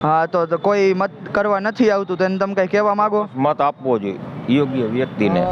હા તો કોઈ મત કરવા નથી આવતું તો એને તમે કઈ કહેવા માંગો? મત આપવો જોઈએ યોગ્ય વ્યક્તિને.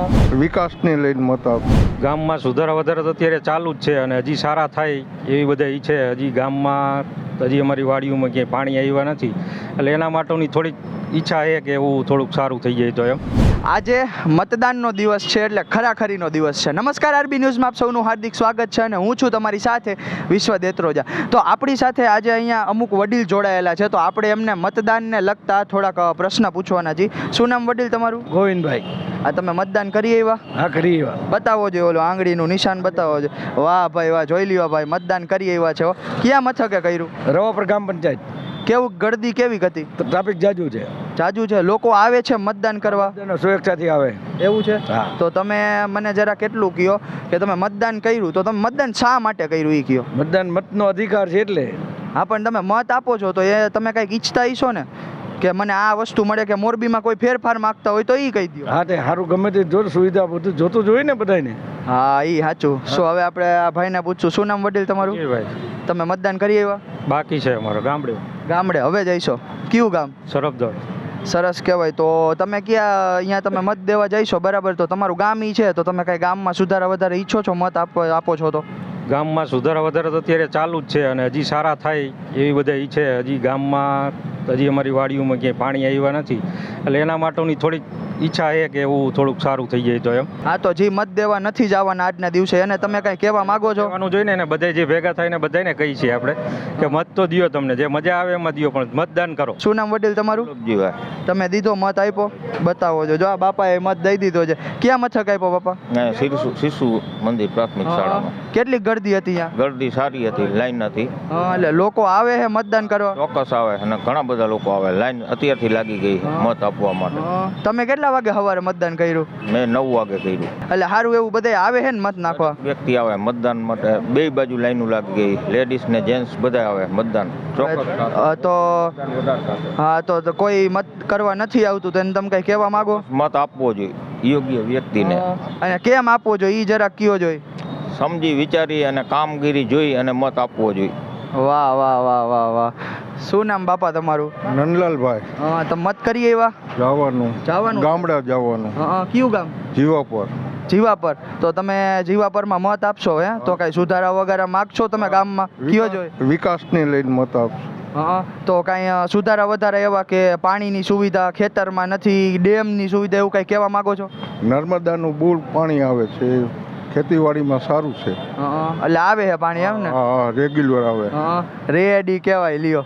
વિકાસને લઈને મત આપ. ગામમાં સુધારા વધારા તો અત્યારે ચાલુ જ છે અને હજી સારા થાય એવી બધા ઈ છે. હજી ગામમાં હજી અમારી વાડીઓમાં ક્યાંય પાણી આવ્યા નથી એટલે એના માટેની થોડીક ઈચ્છા છે કે એવું થોડુંક સારું થઈ જાય તો એમ. આજે મતદાનનો દિવસ છે એટલે ખરાખરીનો દિવસ છે. નમસ્કાર, આરબી ન્યૂઝમાં આપ સૌનું હાર્દિક સ્વાગત છે અને હું છું તમારી સાથે વિશ્વ દેત્રોજા. તો આપણી સાથે આજે અહીંયા અમુક વડીલ જોડાયેલા છે તો આપણે એમને મતદાનને લગતા થોડાક પ્રશ્ન પૂછવાના છીએ. શું નામ વડીલ તમારું? ગોવિંદભાઈ. આ તમે મતદાન કરી આવ્યા? હા, કરી આવ્યા. બતાવો જોઈએ, ઓલું આંગળીનું નિશાન બતાવો છે. વાહ ભાઈ વાહ, જોઈ લ્યો ભાઈ, મતદાન કરી આવ્યા છે. ક્યાં મથકે કર્યું? રવાપર ગ્રામ પંચાયત. કેવું ગળદી કેવી હતી? ટ્રાફિક જાજુ છે. જાજુ છે, લોકો આવે છે મતદાન કરવા? સુરક્ષાથી આવે. એવું છે? હા. તો તમે મને જરા કેટલું કહો કે તમે મતદાન કર્યું તો તમે મતદાન શા માટે કર્યું એ કહો. મતદાન મતનો અધિકાર છે એટલે. હા, પણ તમે મત આપો છો તો એ તમે કંઈક ઈચ્છતા હશો ને કે મને આ વસ્તુ મળે, કે મોરબીમાં કોઈ ફેરફાર માંગતા હોય તો એ કહી દો. હા, તે સારું ગમે તે જો સુવિધા બધું જોતું જોઈએ ને બધાને. હા, એ સાચું. શું હવે આપણે આ ભાઈને પૂછશું, શું નામ વડીલ તમારું? ભાઈ તમે મતદાન કરી આવ્યા? બાકી છે અમારો ગામડે. ગામડે હવે જઈશો? કયું ગામ? સરફદળ. સરસ કહેવાય. તો તમે ક્યાં અહીંયા તમે મત દેવા જઈશો, બરાબર? તો તમારું ગામ ઈ છે તો તમે કઈ ગામમાં સુધારા વધારે ઈચ્છો છો, મત આપો છો તો? ગામમાં સુધારા વધારા તો અત્યારે ચાલુ જ છે અને હજી સારા થાય એવી બધા ઈ છે. હજી ગામમાં હજી અમારી વાડીઓમાં ક્યાંય પાણી આવ્યા નથી એટલે એના માટેની થોડીક ઈચ્છા છે કે એવું થોડુંક સારું થઈ જાય તો એમ. હા, તો જે મત દેવા નથી જવાના આજના દિવસે એને તમે કઈ કહેવા માંગો છો? કહેવાનું જોઈને ને બધા જે ભેગા થઈને બધાને કહી છીએ આપણે કે મત તો દિયો, તમને જે મજા આવે એમાં દિયો, પણ મતદાન કરો. શું નામ વડીલ તમારું? તમે દીધો મત આપ્યો? બતાવો છો. જો આ બાપાએ મત દઈ દીધો છે. ક્યાં મથક આપ્યો બાપા? શિશુ મંદિર પ્રાથમિક શાળામાં. કેટલી ગર્દી હતી ત્યાં? ગરદી સારી હતી, લાઈન હતી. એટલે લોકો આવે છે મતદાન કરવા? ચોક્કસ આવે અને ઘણા બધા લોકો આવે. લાઈન અત્યારથી લાગી ગઈ મત આપવા માટે. તમે કેટલા વાગે સવારે મતદાન કર્યું? મેં 9 વાગે કર્યું. એટલે સારું એવું બધા આવે છે ને મત નાખવા? વ્યક્તિ આવે મતદાન માટે. બે બાજુ લાઈનો લાગી ગઈ, લેડીઝ ને જેન્ટ્સ બધા આવે મતદાન. ચોક્કસ. તો હા, તો કોઈ મત કરવા નથી આવતું તો એને તમે કઈ કહેવા માંગો? મત આપવો જોઈએ યોગ્ય વ્યક્તિને. અને કેમ આપવો જોઈએ એ જરાક કયો જોઈએ. સમજી વિચારી અને કામગીરી જોઈ અને મત આપવો જોઈએ. વાહ વાહ વાહ વાહ વાહ. શું નામ બાપા તમારું? નંદલાલભાઈ. હા, તમે મત કરી આવ્યા? જવાનું ગામડે જવાનું. કયું ગામ? જીવાપર. જીવાપર. તો તમે જીવાપરમાં મત આપશો હે? તો કઈ સુધારા વગેરે માગશો તમે ગામમાં? કયો જોઈએ? વિકાસને લઈને મત આપશો. તો કાંઈ સુધારા વધારા એવા કે પાણીની સુવિધા ખેતરમાં નથી, ડેમની સુવિધા એવું કઈ કહેવા માંગો છો? નર્મદાનું બુલ પાણી આવે છે, ખેતીવાડીમાં સારું છે. એટલે આવે છે પાણી એમ ને? હા, રેગ્યુલર આવે. રેડી કહેવાય. લ્યો.